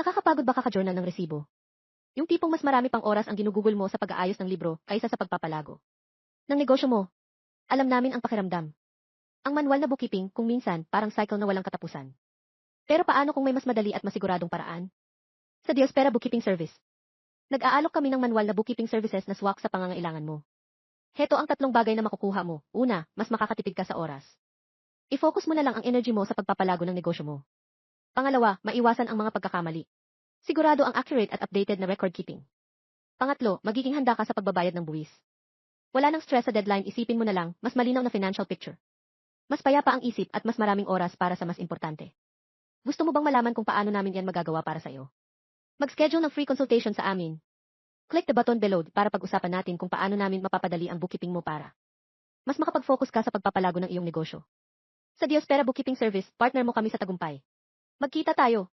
Nakakapagod ba kaka-journal ng resibo? Yung tipong mas marami pang oras ang ginugugol mo sa pag-aayos ng libro kaysa sa pagpapalago ng negosyo mo. Alam namin ang pakiramdam. Ang manual na bookkeeping kung minsan parang cycle na walang katapusan. Pero paano kung may mas madali at masiguradong paraan? Sa Diospera Bookkeeping Service, nag-aalok kami ng manual na bookkeeping services na swak sa pangangailangan mo. Heto ang 3 bagay na makukuha mo. Una, mas makakatipid ka sa oras. I-focus mo na lang ang energy mo sa pagpapalago ng negosyo mo. Pangalawa, maiwasan ang mga pagkakamali. Sigurado ang accurate at updated na record keeping. Pangatlo, magiging handa ka sa pagbabayad ng buwis. Wala nang stress sa deadline, isipin mo na lang, mas malinaw na financial picture. Mas payapa ang isip at mas maraming oras para sa mas importante. Gusto mo bang malaman kung paano namin yan magagawa para sa'yo? Mag-schedule ng free consultation sa amin. Click the button below para pag-usapan natin kung paano namin mapapadali ang bookkeeping mo para mas makapag-focus ka sa pagpapalago ng iyong negosyo. Sa Diospera Bookkeeping Service, partner mo kami sa tagumpay. Magkita tayo!